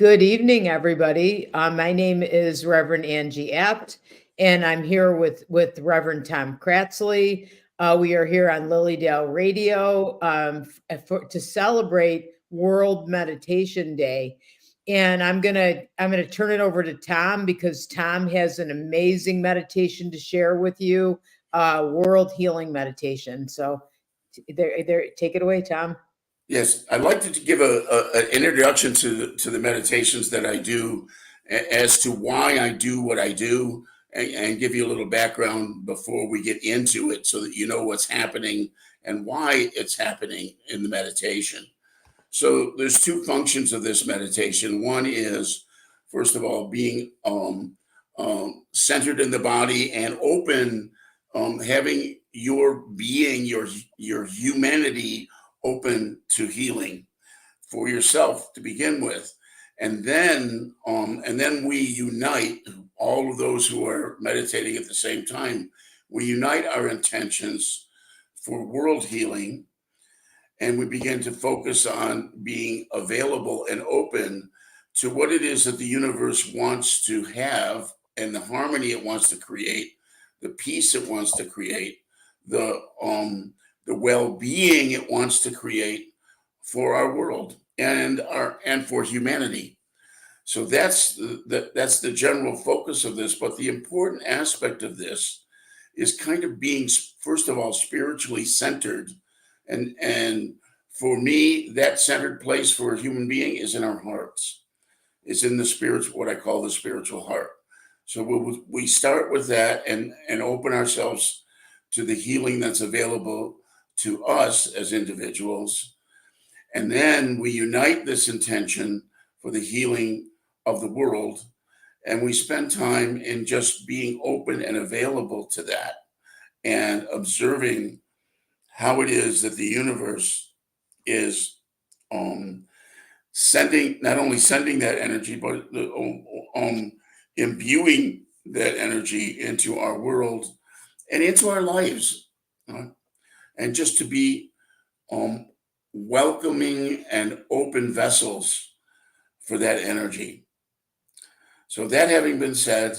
Good evening, everybody. My name is Reverend Angie Apt, and I'm here with Reverend Tom Cratsley. We are here on Lilydale Radio to celebrate World Meditation Day, and I'm gonna turn it over to Tom because Tom has an amazing meditation to share with you, World Healing Meditation. So, take it away, Tom. Yes, I'd like to give an introduction to the meditations that I do, as to why I do what I do, and give you a little background before we get into it, so that you know what's happening and why it's happening in the meditation. So there's two functions of this meditation. One is, first of all, being centered in the body and open, having your being, your humanity open to healing for yourself to begin with, and then we unite all of those who are meditating at the same time. We unite our intentions for world healing, and we begin to focus on being available and open to what it is that the universe wants to have, and the harmony it wants to create, the peace it wants to create, the well-being it wants to create for our world and for humanity. So that's the general focus of this. But the important aspect of this is kind of being, first of all, spiritually centered, and for me, that centered place for a human being is in our hearts. It's in the spiritual, what I call the spiritual heart. So we start with that and open ourselves to the healing that's available to us as individuals. And then we unite this intention for the healing of the world. And we spend time in just being open and available to that, and observing how it is that the universe is sending, not only sending that energy, but imbuing that energy into our world and into our lives. And just to be um, welcoming and open vessels for that energy. So that having been said,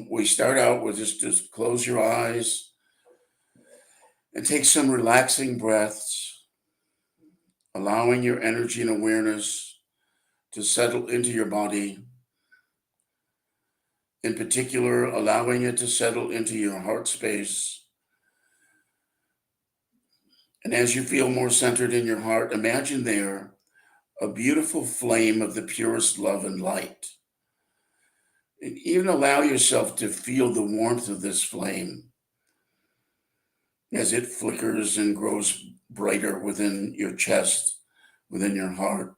we start out with just close your eyes and take some relaxing breaths, allowing your energy and awareness to settle into your body. In particular, allowing it to settle into your heart space. And as you feel more centered in your heart, imagine there a beautiful flame of the purest love and light. And even allow yourself to feel the warmth of this flame as it flickers and grows brighter within your chest, within your heart.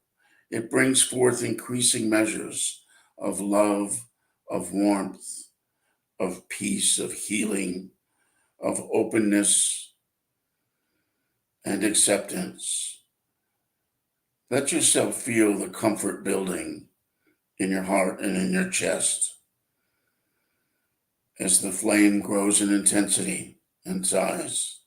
It brings forth increasing measures of love, of warmth, of peace, of healing, of openness and acceptance. Let yourself feel the comfort building in your heart and in your chest as the flame grows in intensity and size.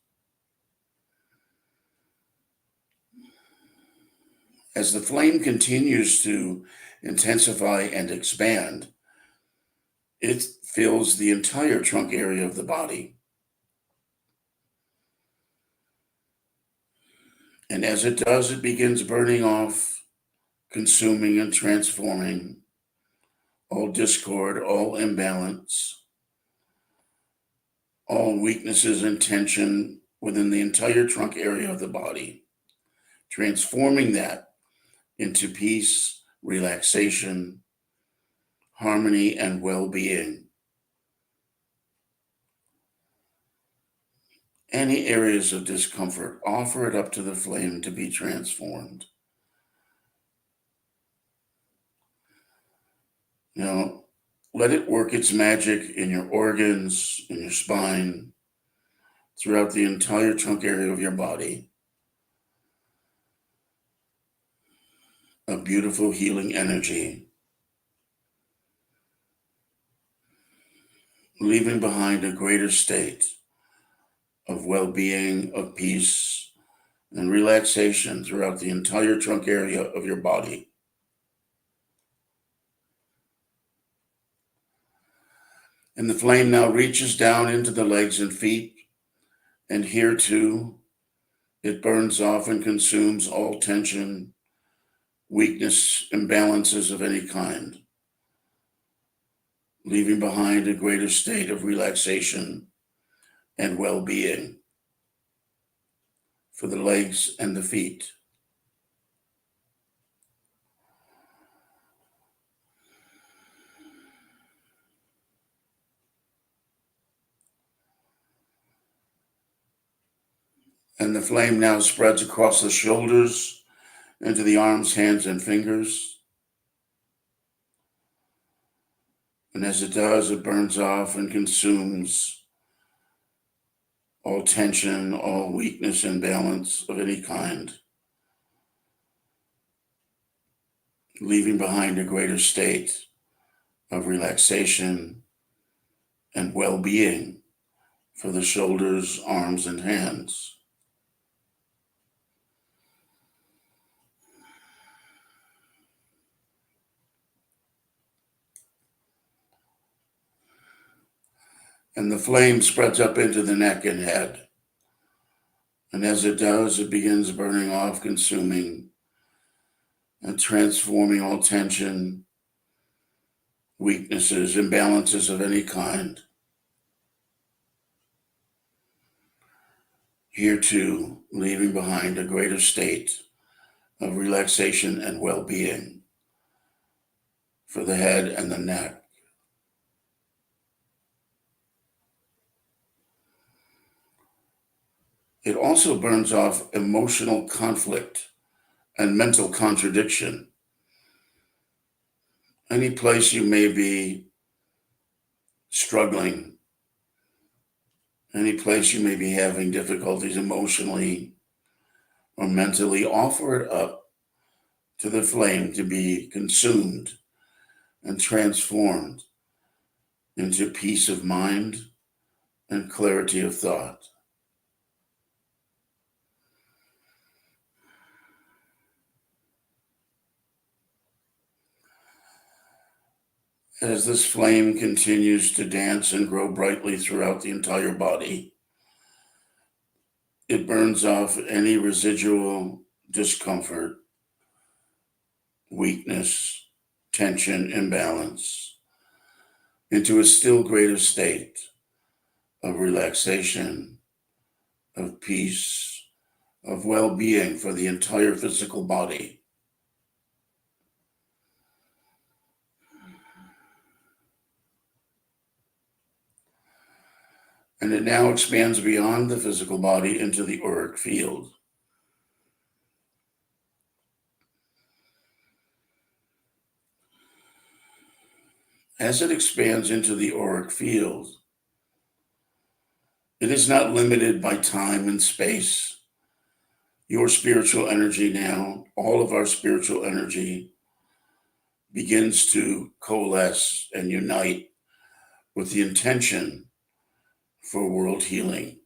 As the flame continues to intensify and expand, it fills the entire trunk area of the body. And as it does, it begins burning off, consuming and transforming all discord, all imbalance, all weaknesses and tension within the entire trunk area of the body, transforming that into peace, relaxation, harmony, and well-being. Any areas of discomfort, offer it up to the flame to be transformed. Now, let it work its magic in your organs, in your spine, throughout the entire trunk area of your body. A beautiful healing energy, leaving behind a greater state of well-being, of peace, and relaxation throughout the entire trunk area of your body. And the flame now reaches down into the legs and feet, and here too, it burns off and consumes all tension, weakness, imbalances of any kind, leaving behind a greater state of relaxation and well-being for the legs and the feet. And the flame now spreads across the shoulders, into the arms, hands, and fingers. And as it does, it burns off and consumes all tension, all weakness, imbalance of any kind, leaving behind a greater state of relaxation and well-being for the shoulders, arms, and hands. And the flame spreads up into the neck and head. And as it does, it begins burning off, consuming, and transforming all tension, weaknesses, imbalances of any kind. Here too, leaving behind a greater state of relaxation and well-being for the head and the neck. It also burns off emotional conflict and mental contradiction. Any place you may be struggling, any place you may be having difficulties emotionally or mentally, offer it up to the flame to be consumed and transformed into peace of mind and clarity of thought. As this flame continues to dance and grow brightly throughout the entire body, it burns off any residual discomfort, weakness, tension, imbalance into a still greater state of relaxation, of peace, of well-being for the entire physical body. And it now expands beyond the physical body into the auric field. As it expands into the auric field, it is not limited by time and space. Your spiritual energy now, all of our spiritual energy, begins to coalesce and unite with the intention for world healing.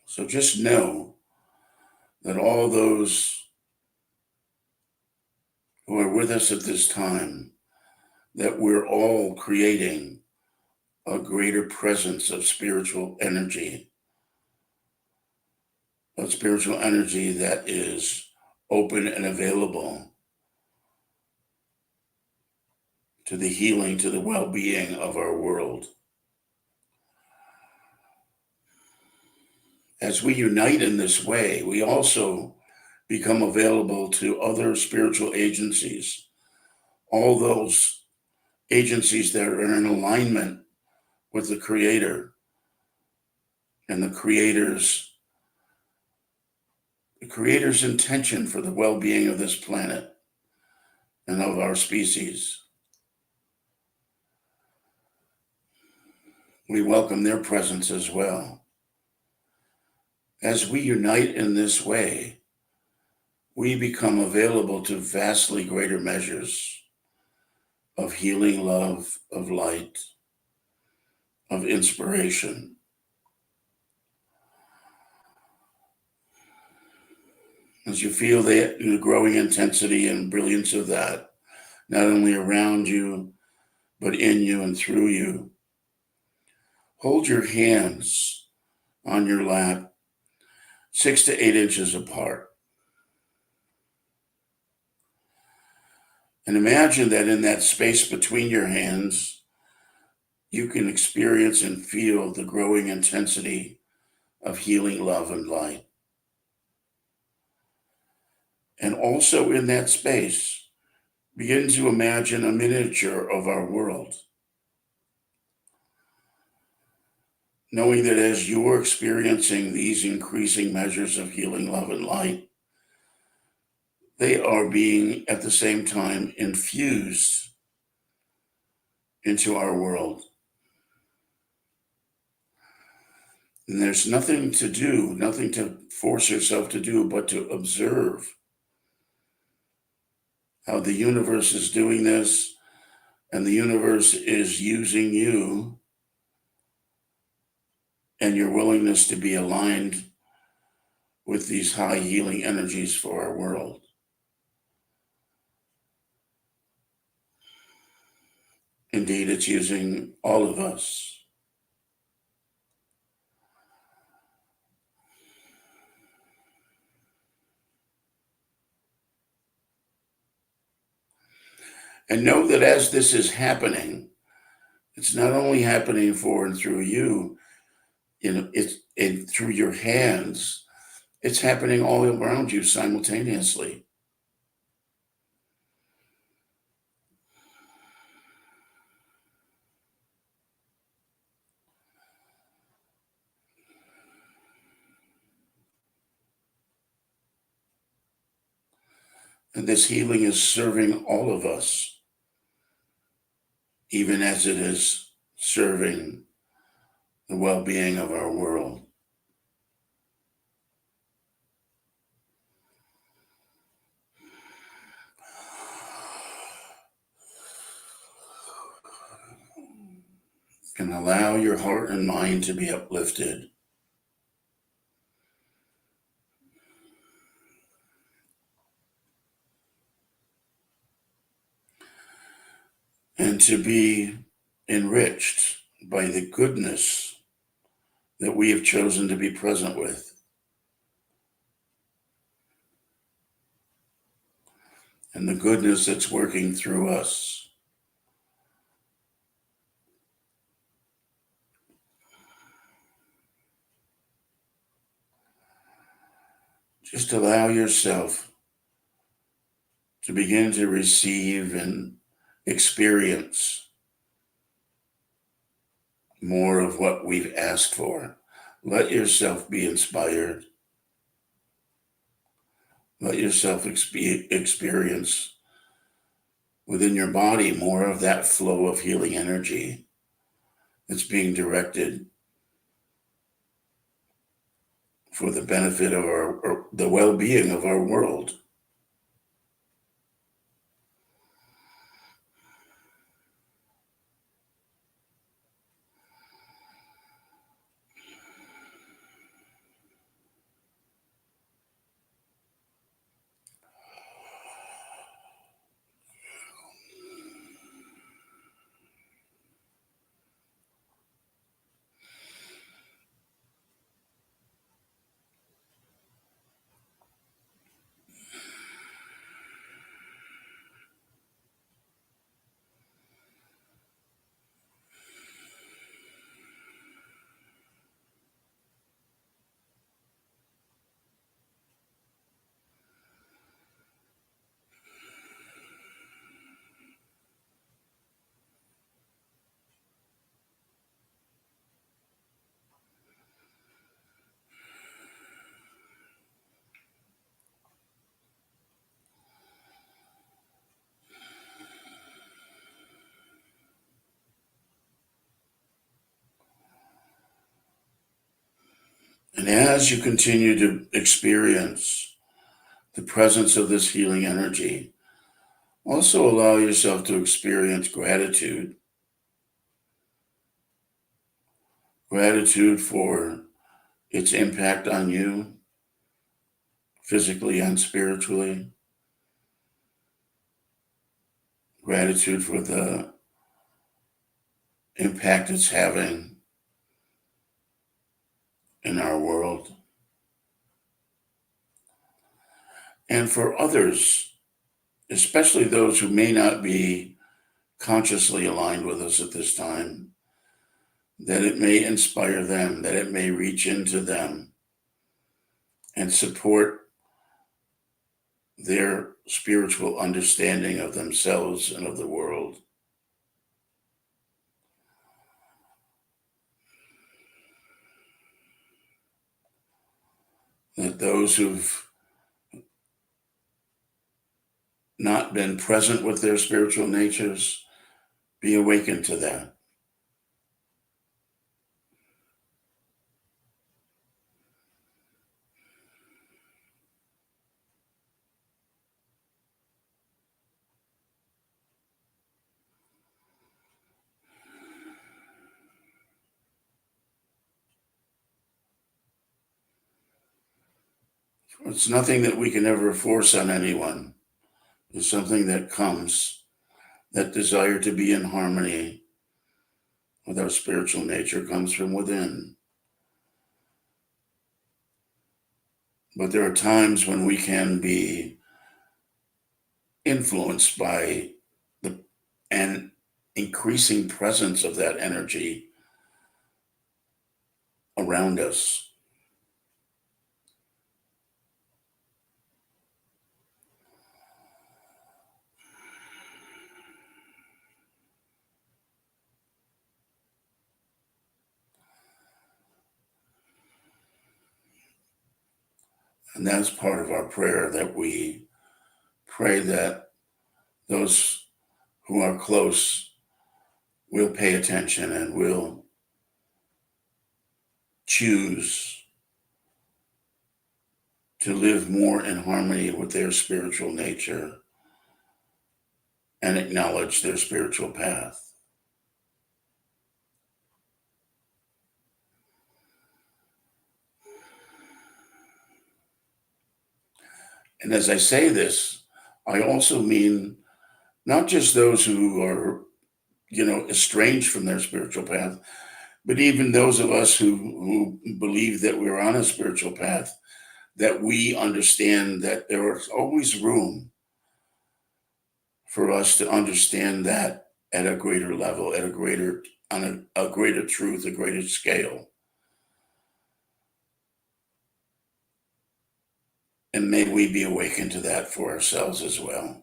So just know that all those who are with us at this time, that we're all creating a greater presence of spiritual energy, that is open and available to the healing, to the well-being of our world. As we unite in this way, we also become available to other spiritual agencies, all those agencies that are in alignment with the Creator and the Creator's intention for the well-being of this planet and of our species. We welcome their presence as well. As we unite in this way, we become available to vastly greater measures of healing love, of light, of inspiration. As you feel the growing intensity and brilliance of that, not only around you, but in you and through you. Hold your hands on your lap 6 to 8 inches apart. And imagine that in that space between your hands, you can experience and feel the growing intensity of healing love and light. And also in that space, begin to imagine a miniature of our world. Knowing that as you're experiencing these increasing measures of healing love and light, they are being at the same time infused into our world. And there's nothing to do, nothing to force yourself to do, but to observe how the universe is doing this, and the universe is using you and your willingness to be aligned with these high healing energies for our world. Indeed, it's using all of us. And know that as this is happening, it's not only happening for and through you, it's and through your hands, it's happening all around you simultaneously. And this healing is serving all of us, even as it is serving the well-being of our world. And allow your heart and mind to be uplifted. And to be enriched by the goodness that we have chosen to be present with. And the goodness that's working through us. Just allow yourself to begin to receive and experience more of what we've asked for. Let yourself be inspired. Let yourself experience within your body more of that flow of healing energy that's being directed for the benefit of the well-being of our world. And as you continue to experience the presence of this healing energy, also allow yourself to experience gratitude. Gratitude for its impact on you, physically and spiritually. gratitude for the impact it's having in our world, and for others, especially those who may not be consciously aligned with us at this time, that it may inspire them, that it may reach into them and support their spiritual understanding of themselves and of the world. That those who've not been present with their spiritual natures be awakened to that. It's nothing that we can ever force on anyone. It's something that comes, that desire to be in harmony with our spiritual nature comes from within. But there are times when we can be influenced by an increasing presence of that energy around us. And that's part of our prayer, that we pray that those who are close will pay attention and will choose to live more in harmony with their spiritual nature and acknowledge their spiritual path. And as I say this, I also mean not just those who are, estranged from their spiritual path, but even those of us who believe that we're on a spiritual path, that we understand that there is always room for us to understand that at a greater level, at a greater, on a greater truth, a greater scale. And may we be awakened to that for ourselves as well.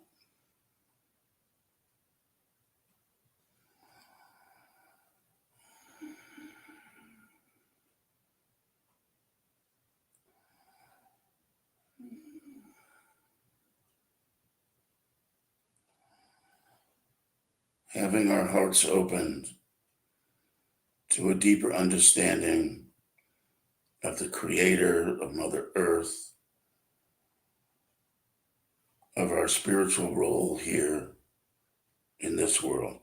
Having our hearts opened to a deeper understanding of the Creator, of Mother Earth, of our spiritual role here in this world.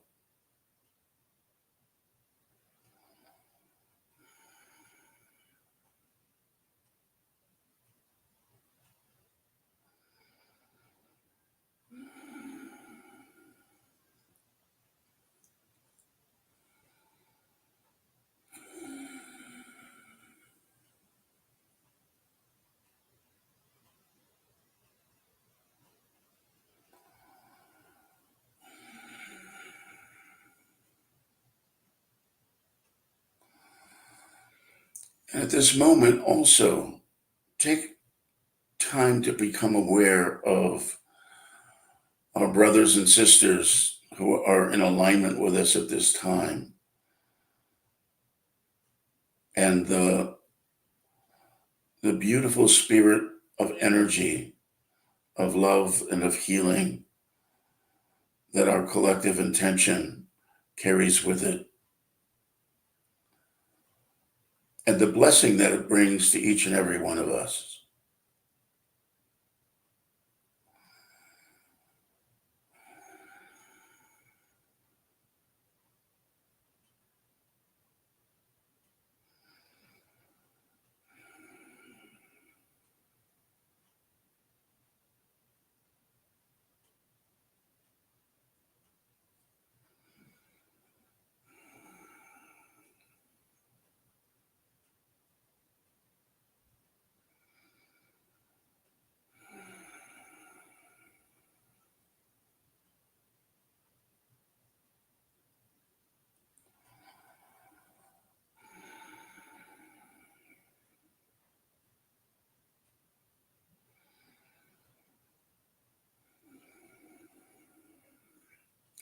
And at this moment, also take time to become aware of our brothers and sisters who are in alignment with us at this time, and the beautiful spirit of energy, of love, and of healing that our collective intention carries with it, and the blessing that it brings to each and every one of us.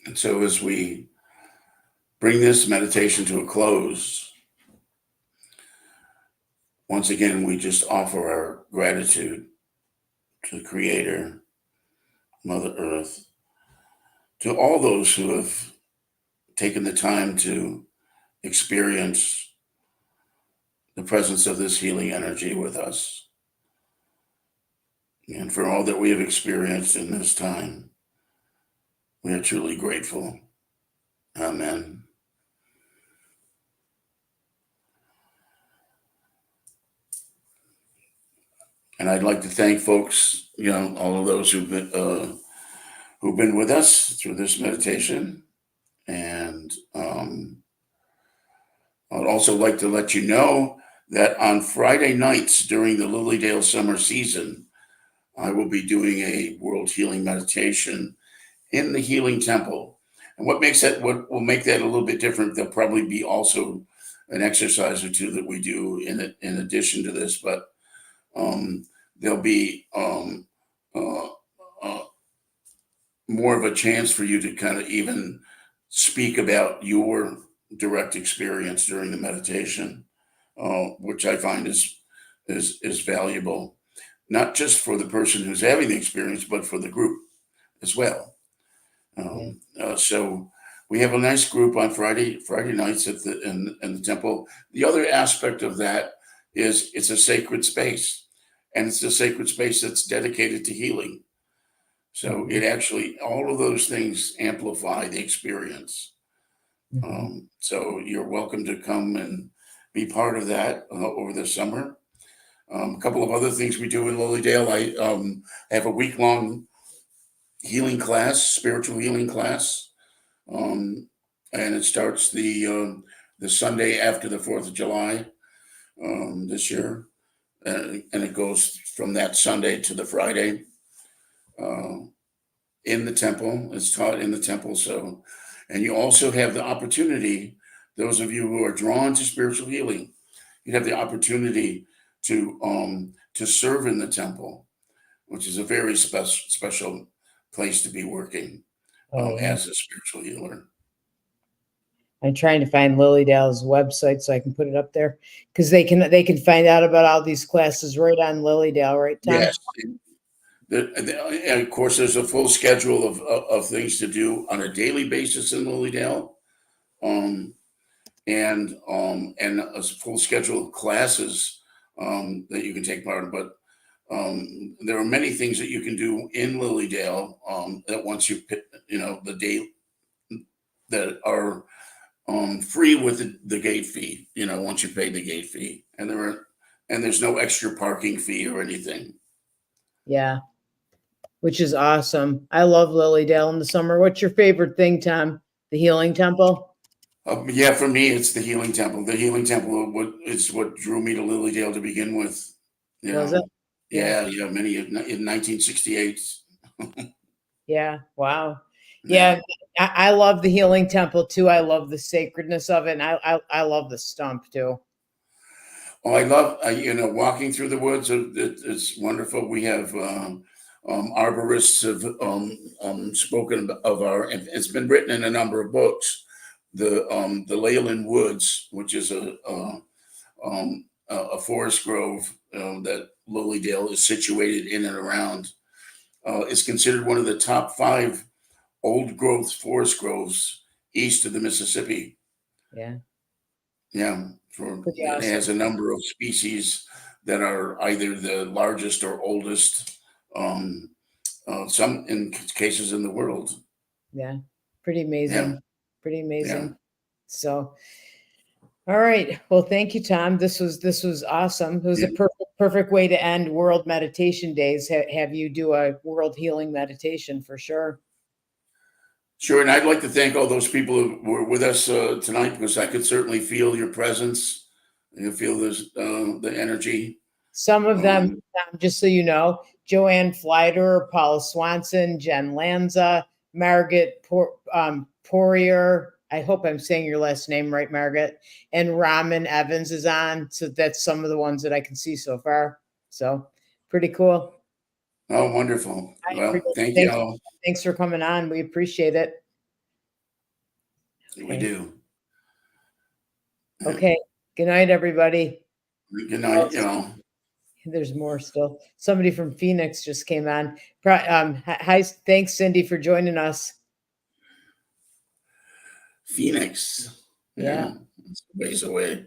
And so as we bring this meditation to a close, once again, we just offer our gratitude to the Creator, Mother Earth, to all those who have taken the time to experience the presence of this healing energy with us. And for all that we have experienced in this time, we are truly grateful. Amen. And I'd like to thank folks, all of those who've been with us through this meditation. And I'd also like to let you know that on Friday nights during the Lilydale summer season, I will be doing a world healing meditation in the Healing Temple. And what will make that a little bit different, there'll probably be also an exercise or two that we do in addition to this, but there'll be more of a chance for you to kind of even speak about your direct experience during the meditation, which I find is valuable, not just for the person who's having the experience, but for the group as well. So we have a nice group on Friday nights in the temple. The other aspect of that is it's a sacred space, and it's a sacred space that's dedicated to healing. So it actually, all of those things amplify the experience. So you're welcome to come and be part of that over the summer. A couple of other things we do in Lilydale. I have a week-long healing class, spiritual healing class, and it starts the Sunday after the 4th of July this year, and it goes from that Sunday to the Friday in the temple. It's taught in the temple. So, and you also have the opportunity, those of you who are drawn to spiritual healing, you have the opportunity to serve in the temple, which is a very special place to be working as a spiritual healer. I'm trying to find Lilydale's website so I can put it up there, because they can find out about all these classes right on Lilydale, right, Tom? Yes. And of course, there's a full schedule of things to do on a daily basis in Lilydale, and a full schedule of classes that you can take part in. But there are many things that you can do in Lilydale that once you pick, the day that are free with the gate fee. Once you pay the gate fee, and there's no extra parking fee or anything. Yeah, which is awesome. I love Lilydale in the summer. What's your favorite thing, Tom? The Healing Temple? Yeah, for me, it's the Healing Temple. The Healing Temple is what drew me to Lilydale to begin with. Was it? Yeah, many in 1968. Yeah. Wow. Yeah. I love the Healing Temple too. I love the sacredness of it, and I love the stump too. Oh, I love walking through the woods. It's wonderful. We have arborists have spoken of it's been written in a number of books. The Leyland Woods, which is a forest grove that Lilydale is situated in and around, is considered one of the top 5 old growth forest groves east of the Mississippi. Yeah. Yeah. It has a number of species that are either the largest or oldest, some in cases in the world. Yeah. Pretty amazing. Yeah. Pretty amazing. Yeah. So, all right. Well, thank you, Tom. This was awesome. It was a perfect way to end World Meditation Days. Have you do a World Healing Meditation for sure. Sure. And I'd like to thank all those people who were with us tonight, because I could certainly feel your presence. You feel the energy. Some of them, just so you know, Joanne Fleider, Paula Swanson, Jen Lanza, Margaret Poirier. I hope I'm saying your last name right, Margaret. And Raman Evans is on. So that's some of the ones that I can see so far. So pretty cool. Oh, wonderful. Well, thank you all. Thanks for coming on. We appreciate it. We do. Okay. Good night, everybody. Good night. You know, There's more still. Somebody from Phoenix just came on. Hi, thanks, Cindy, for joining us. Phoenix. Yeah. It's a ways away.